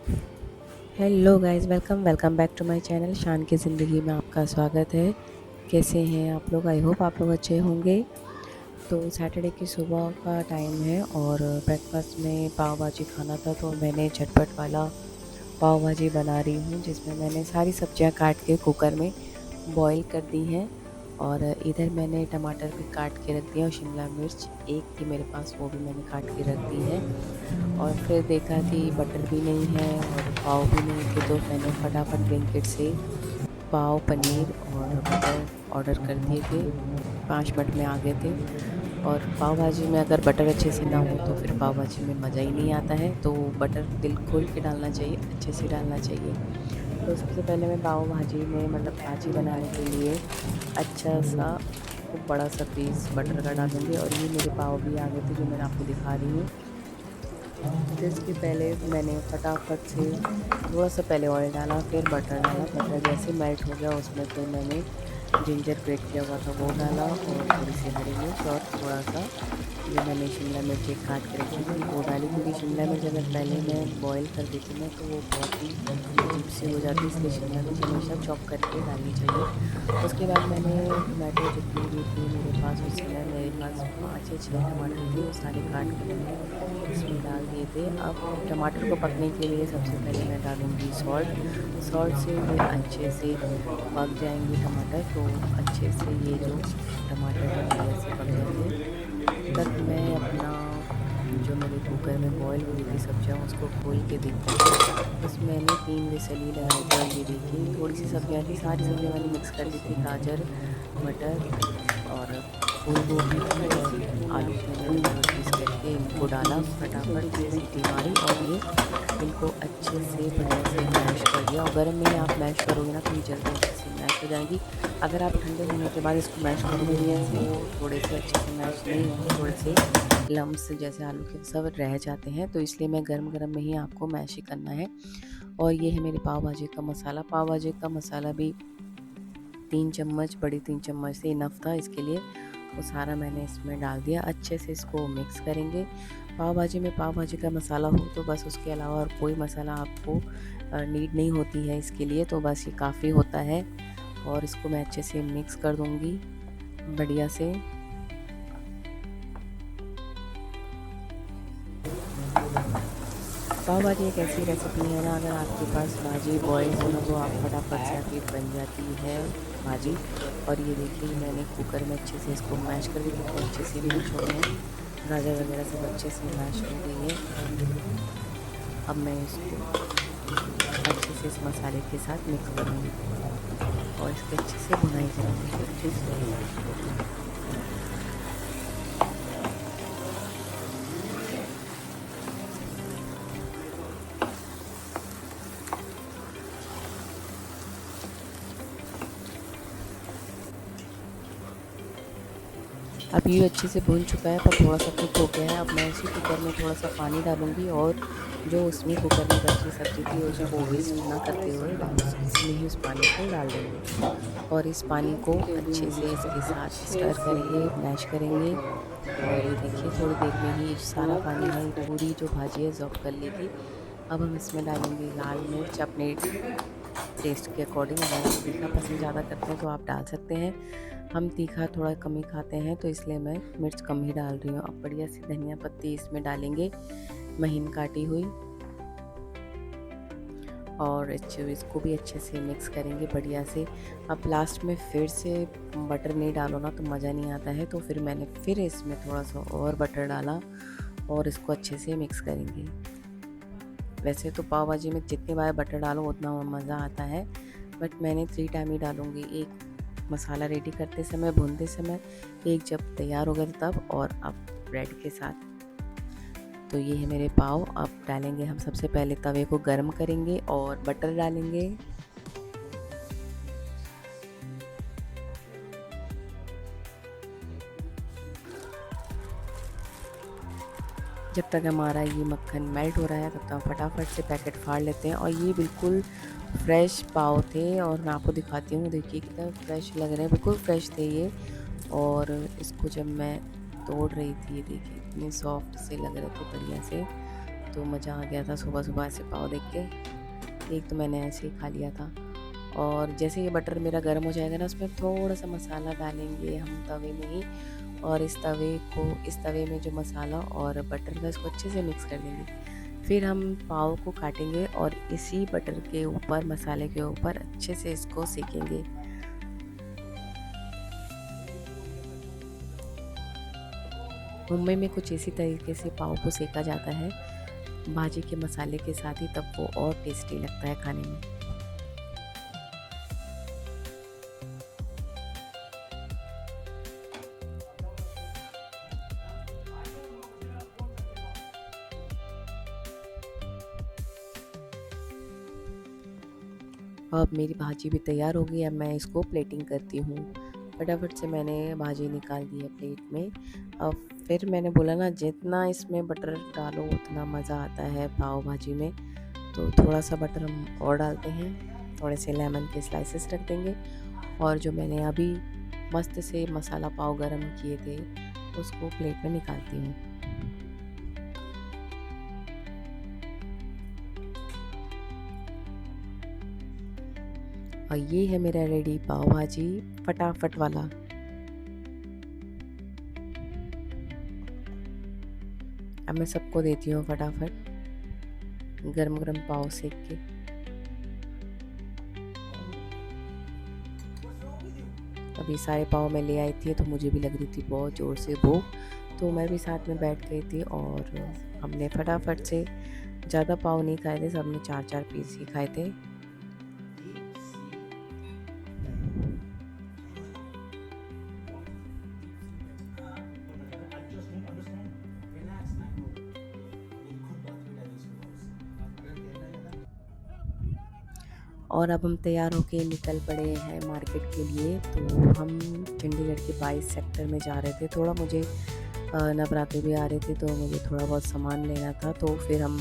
Hello guys, welcome welcome back to my channel Shaan की ज़िंदगी में आपका स्वागत है। कैसे हैं आप लोग? आई होप आप लोग अच्छे होंगे। तो सैटरडे की सुबह का टाइम है और ब्रेकफास्ट में पाव भाजी खाना था, तो मैंने झटपट वाला पाव भाजी बना रही हूँ, जिसमें मैंने सारी सब्जियां काट के कुकर में बॉईल कर दी हैं। और इधर मैंने टमाटर भी काट के रख दिया और शिमला मिर्च एक थी मेरे पास, वो भी मैंने काट के रख दी है। और फिर देखा कि बटर भी नहीं है और पाव भी नहीं थे, तो मैंने फटाफट ब्लिंकिट से पाव, पनीर और बटर ऑर्डर कर दिए थे। 5 मिनट में आ गए थे। और पाव भाजी में अगर बटर अच्छे से ना हो तो फिर पाव भाजी में मज़ा ही नहीं आता है, तो बटर दिल खोल के डालना चाहिए, अच्छे से डालना चाहिए। तो सबसे पहले मैं पाव भाजी में मतलब भाजी बनाने के लिए अच्छा सा खूब बड़ा सा पीस बटर का डालूँगी। और ये मेरे पाव भी आ गए थे जो मैं आपको दिखा रही हूँ। तो इसके पहले मैंने फटाफट से थोड़ा सा पहले ऑयल डाला, फिर बटर डाला। बटर जैसे मेल्ट हो गया उसमें फिर मैंने जिंजर ग्रेट किया हुआ था वो डाला, और थोड़ी सी हरी मिर्च और थोड़ा सा जो मैंने शिमला मिर्च एक काट के रखी थी वो डाली, क्योंकि शिमला मिर्च अगर पहले मैं बॉईल कर देती ना तो वो बहुत ही अजीब सी हो जाती है, इसलिए शिमला मिर्च हमेशा चॉप करके डालनी चाहिए। उसके बाद मैंने टमाटो जितनी भी थी मेरे पास, उस समय मेरे पास 5 या 6 टमाटर थे, वो सारे काट के मैंने इसमें डाल दिए थे। अब टमाटर को पकने के लिए सबसे पहले मैं डालूँगी सॉल्ट। सॉल्ट से ये अच्छे से पक जाएंगे टमाटर, तो अच्छे से ये जो टमाटर है बढ़िया से पक जाएंगे। तब मैं अपना जो मेरे कुकर में बॉईल हुई थी सब्जियां उसको खोल के देखती हूँ, उसमें मैंने 3 विसल ही लगाए थे। और ये देखिए थोड़ी सी सब्जियां थी, सारी सब्जियां मैंने मिक्स कर ली थी, गाजर, मटर और फूल गोभी थी, और आलू थे मैंने बड़े पीस करके इनको डाला, फटाफट से सीटी मारी और ये इनको अच्छे से बढ़िया से मैश कर दिया। और गर्म में ही आप मैश करोगे ना तो ये जल्दी अच्छे से मैश हो जाएंगी। अगर आप ठंडे होने के बाद इसको मैश करोगे तो थोड़े से अच्छे से मैश नहीं होंगे, थोड़े से लम्स जैसे आलू के सब रह जाते हैं, तो इसलिए मैं गर्म गर्म में ही आपको मैश ही करना है। और ये है मेरी पाव भाजी का मसाला। पाव भाजी का मसाला भी 3 चम्मच, बड़ी 3 चम्मच से इनफ था इसके लिए। वो सारा मैंने इसमें डाल दिया, अच्छे से इसको मिक्स करेंगे। पाव भाजी में पाव भाजी का मसाला हो तो बस, उसके अलावा और कोई मसाला आपको नीड नहीं होती है इसके लिए, तो बस ये काफ़ी होता है। और इसको मैं अच्छे से मिक्स कर दूँगी बढ़िया से। पाव भाजी एक ऐसी रेसिपी है ना, अगर आपके पास भाजी बॉयल हो ना तो आप फटाफट से आपकी बन जाती है भाजी। और ये देखिए मैंने कुकर में अच्छे से इसको मैश कर दिया, कितने अच्छे से मैश हो गए हैं, गाजर वगैरह सब अच्छे से मैश हो गई है। अब मैं इसको अच्छे से इस मसाले के साथ मिक्स करूँगी और इसकी अच्छे से भुनाई करूँगी अच्छे से। अब ये अच्छे से भुन चुका है, पर थोड़ा सा कुक हो गया है। अब मैं इसी कुकर में थोड़ा सा पानी डालूँगी, और जो उसमें कुकर में बची सब्ज़ी थी उसको वेस्ट ना करते हुए इसमें ही उस पानी को डाल देंगे। और इस पानी को अच्छे से इसके साथ स्टर करेंगे, मैश करेंगे। और ये देखिए थोड़ी देर में ही सारा पानी है, ये पूरी जो भाजी है एब्ज़ॉर्ब कर लेगी। अब हम इसमें डालेंगे लाल मिर्च अपने टेस्ट के अकॉर्डिंग। अगर आप तीखा पसंद ज़्यादा करते हैं तो आप डाल सकते हैं। हम तीखा थोड़ा कम ही खाते हैं, तो इसलिए मैं मिर्च कम ही डाल रही हूँ। अब बढ़िया सी धनिया पत्ती इसमें डालेंगे महीन काटी हुई, और इसको भी अच्छे से मिक्स करेंगे बढ़िया से। अब लास्ट में फिर से बटर नहीं डालो ना तो मज़ा नहीं आता है, तो फिर मैंने फिर इसमें थोड़ा सा और बटर डाला और इसको अच्छे से मिक्स करेंगे। वैसे तो पाव भाजी में जितनी बार बटर डालो उतना मज़ा आता है, बट मैंने 3 टाइम ही डालूँगी, एक मसाला रेडी करते समय, भूनते समय, एक जब तैयार हो गया तब, और अब ब्रेड के साथ। तो ये है मेरे पाव। अब डालेंगे हम, सबसे पहले तवे को गर्म करेंगे और बटर डालेंगे। जब तक हमारा ये मक्खन मेल्ट हो रहा है तब तक फटाफट से पैकेट फाड़ लेते हैं। और ये बिल्कुल फ्रेश पाव थे, और मैं आपको दिखाती हूँ, देखिए कितना फ्रेश लग रहे हैं, बिल्कुल फ्रेश थे ये। और इसको जब मैं तोड़ रही थी, ये देखिए इतने सॉफ्ट से लग रहे थे बढ़िया से। तो मज़ा आ गया था सुबह सुबह ऐसे पाव देख के। एक तो मैंने ऐसे ही खा लिया था। और जैसे ये बटर मेरा गर्म हो जाएगा ना, उसमें थोड़ा सा मसाला डालेंगे हम तवे में ही, और इस तवे में जो मसाला और बटर था इसको अच्छे से मिक्स कर देंगे। फिर हम पाव को काटेंगे और इसी बटर के ऊपर, मसाले के ऊपर अच्छे से इसको सेकेंगे। मुंबई में कुछ इसी तरीके से पाव को सेका जाता है भाजी के मसाले के साथ ही, तब वो और टेस्टी लगता है खाने में। अब मेरी भाजी भी तैयार हो गई। अब मैं इसको प्लेटिंग करती हूँ। फटाफट से मैंने भाजी निकाल दी है प्लेट में। अब फिर मैंने बोला ना, जितना इसमें बटर डालो उतना मज़ा आता है पाव भाजी में। तो थोड़ा सा बटर हम और डालते हैं, थोड़े से लेमन के स्लाइसेस रख देंगे, और जो मैंने अभी मस्त से मसाला पाव गरम किए थे उसको प्लेट में निकालती हूँ। और ये है मेरा रेडी पाव भाजी, फटाफट वाला। अब मैं सबको देती हूँ फटाफट गरम गरम पाव सेक के। अभी सारे पाव मैं ले आई थी तो मुझे भी लग रही थी बहुत ज़ोर से भूख, तो मैं भी साथ में बैठ गई थी और हमने फटाफट से, ज़्यादा पाव नहीं खाए थे, सबने 4-4 पीस ही खाए थे। और अब हम तैयार होके निकल पड़े हैं मार्केट के लिए। तो हम चंडीगढ़ के 22 सेक्टर में जा रहे थे। थोड़ा मुझे नवरात्रे भी आ रहे थे तो मुझे थोड़ा बहुत सामान लेना था, तो फिर हम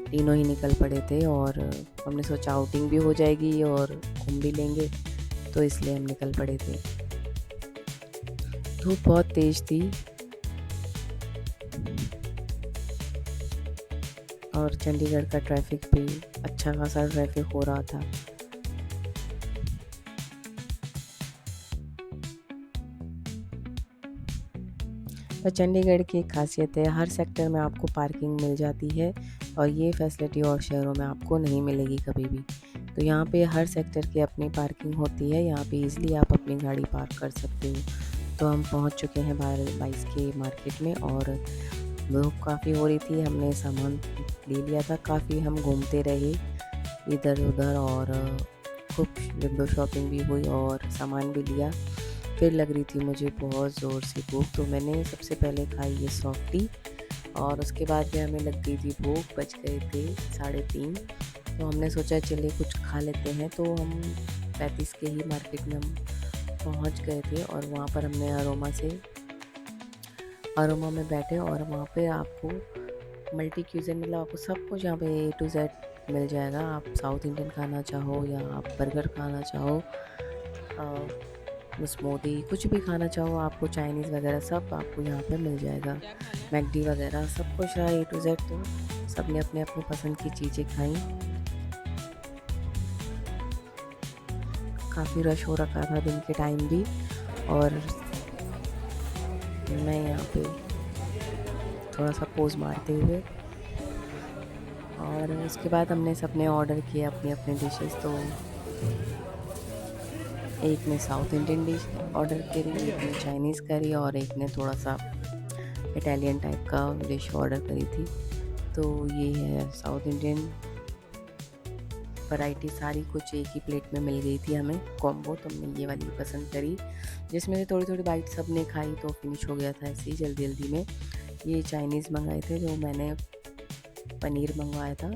तीनों ही निकल पड़े थे और हमने सोचा आउटिंग भी हो जाएगी और घूम भी लेंगे, तो इसलिए हम निकल पड़े थे। धूप बहुत तेज़ थी और चंडीगढ़ का ट्रैफिक भी, अच्छा खासा ट्रैफिक हो रहा था। तो चंडीगढ़ की एक खासियत है, हर सेक्टर में आपको पार्किंग मिल जाती है और ये फैसिलिटी और शहरों में आपको नहीं मिलेगी कभी भी। तो यहाँ पे हर सेक्टर की अपनी पार्किंग होती है, यहाँ पे इजीली आप अपनी गाड़ी पार्क कर सकते हो। तो हम पहुँच चुके हैं 22 के मार्केट में और भूख काफ़ी हो रही थी। हमने सामान ले लिया था, काफ़ी हम घूमते रहे इधर उधर और खूब विंडो शॉपिंग भी हुई और सामान भी लिया। फिर लग रही थी मुझे बहुत ज़ोर से भूख, तो मैंने सबसे पहले खाई ये सॉफ्टी और उसके बाद भी हमें लग गई थी भूख। बज गए थे 3:30, तो हमने सोचा चलिए कुछ खा लेते हैं। तो हम 35 के ही मार्केट में हम पहुँच गए थे और वहाँ पर हमने अरोमा में बैठे और वहाँ पे आपको मल्टी क्यूज़न, मतलब आपको सब कुछ यहाँ पे A to Z मिल जाएगा। आप साउथ इंडियन खाना चाहो या आप बर्गर खाना चाहो, स्मूदी, कुछ भी खाना चाहो, आपको चाइनीज़ वगैरह सब आपको यहाँ पे मिल जाएगा। मैकडी वगैरह सब कुछ है A to Z। तो सब ने अपने अपने पसंद की चीज़ें खाई। काफ़ी रश हो रखा था दिन के टाइम भी, और मैं यहाँ पे थोड़ा सा पोज मारते हुए, और उसके बाद हमने सबने ऑर्डर किए अपनी अपनी डिशेस। तो एक ने साउथ इंडियन डिश ऑर्डर करी, एक ने चाइनीज़ करी और एक ने थोड़ा सा इटालियन टाइप का डिश ऑर्डर करी थी। तो ये है साउथ इंडियन वैरायटी, सारी कुछ एक ही प्लेट में मिल गई थी हमें कॉम्बो। तो हमने ये वाली पसंद करी, जिसमें से थोड़ी थोड़ी बाइट सब ने खाई तो फिनिश हो गया था ऐसे ही जल्दी जल्दी में। ये चाइनीज़ मंगाए थे, जो मैंने पनीर मंगवाया था,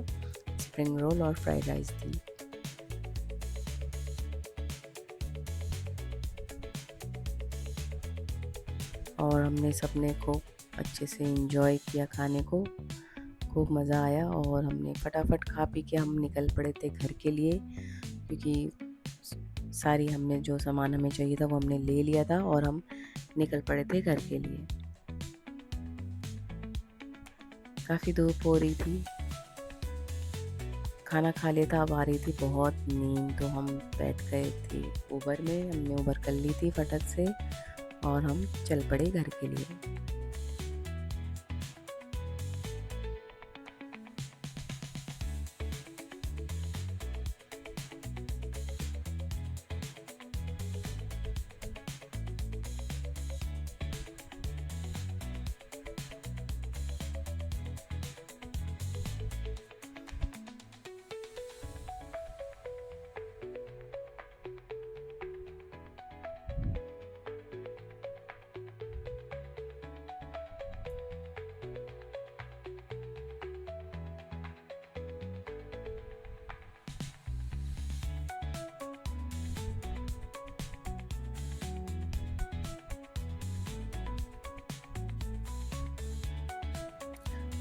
स्प्रिंग रोल और फ्राइड राइस थी। और हमने सबने खूब अच्छे से एंजॉय किया खाने को, खूब मज़ा आया। और हमने फटाफट खा पी के हम निकल पड़े थे घर के लिए, क्योंकि सारी हमने जो सामान हमें चाहिए था वो हमने ले लिया था और हम निकल पड़े थे घर के लिए। काफ़ी धूप हो रही थी, खाना खा लिया था, अब आ रही थी बहुत नींद, तो हम बैठ गए थे उबर में। हमने उबर कर ली थी फटक से और हम चल पड़े घर के लिए।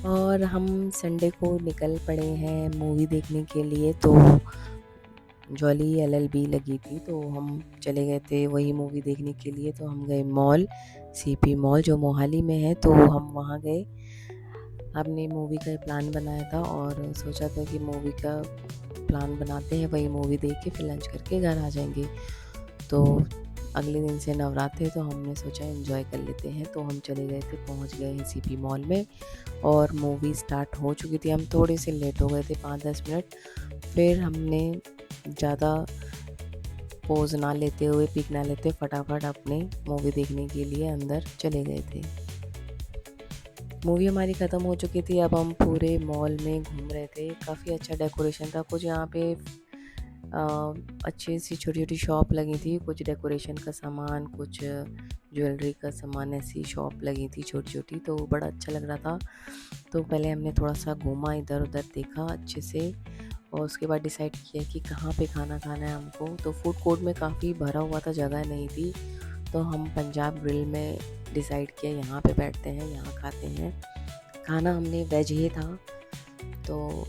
और हम संडे को निकल पड़े हैं मूवी देखने के लिए। तो जॉली LLB लगी थी, तो हम चले गए थे वही मूवी देखने के लिए। तो हम गए मॉल, CP मॉल जो मोहाली में है, तो हम वहाँ गए। हमने मूवी का प्लान बनाया था और सोचा था कि मूवी का प्लान बनाते हैं, वही मूवी देख के फिर लंच करके घर आ जाएंगे। तो अगले दिन से नवरात्रि, तो हमने सोचा एंजॉय कर लेते हैं। तो हम चले गए थे, पहुंच गए हैं CP मॉल में और मूवी स्टार्ट हो चुकी थी। हम थोड़े से लेट हो गए थे 5-10 मिनट। फिर हमने ज़्यादा पोज ना लेते हुए, पिक ना लेते, फटाफट अपने मूवी देखने के लिए अंदर चले गए थे। मूवी हमारी ख़त्म हो चुकी थी। अब हम पूरे मॉल में घूम रहे थे। काफ़ी अच्छा डेकोरेशन था। कुछ यहाँ पे अच्छी सी छोटी छोटी शॉप लगी थी, कुछ डेकोरेशन का सामान, कुछ ज्वेलरी का सामान, ऐसी शॉप लगी थी छोटी छोटी। तो बड़ा अच्छा लग रहा था। तो पहले हमने थोड़ा सा घूमा, इधर उधर देखा अच्छे से और उसके बाद डिसाइड किया कि कहाँ पे खाना खाना है हमको। तो फूड कोर्ट में काफ़ी भरा हुआ था, जगह नहीं थी। तो हम पंजाब ग्रिल में डिसाइड किया, यहाँ पे बैठते हैं, यहाँ खाते हैं। खाना हमने वेज ही था, तो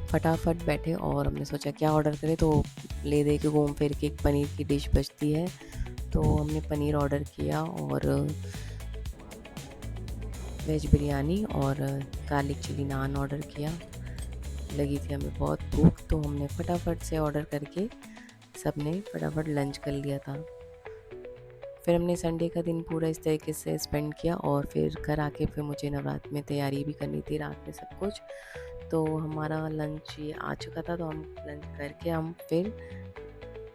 फटाफट बैठे और हमने सोचा क्या ऑर्डर करें। तो ले दे के घूम फिर के एक पनीर की डिश बचती है, तो हमने पनीर ऑर्डर किया और वेज बिरयानी और गार्लिक चिली नान ऑर्डर किया। लगी थी हमें बहुत भूख, तो हमने फटाफट से ऑर्डर करके सबने फटाफट लंच कर लिया था। फिर हमने संडे का दिन पूरा इस तरीके से स्पेंड किया और फिर घर आके फिर मुझे नवरात्र में तैयारी भी करनी थी, रात में सब कुछ। तो हमारा लंच ये आ चुका था, तो हम लंच करके हम फिर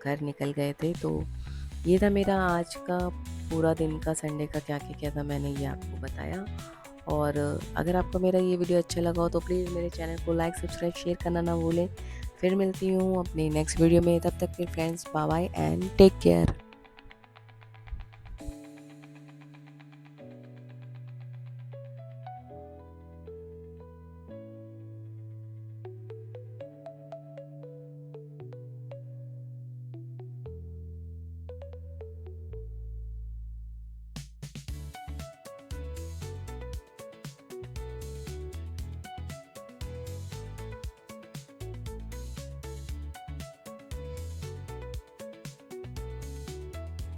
घर निकल गए थे। तो ये था मेरा आज का पूरा दिन का, संडे का क्या क्या किया था मैंने ये आपको बताया। और अगर आपको मेरा ये वीडियो अच्छा लगा हो तो प्लीज़ मेरे चैनल को लाइक, सब्सक्राइब, शेयर करना ना भूलें। फिर मिलती हूँ अपनी नेक्स्ट वीडियो में। तब तक के friends, bye bye and take care.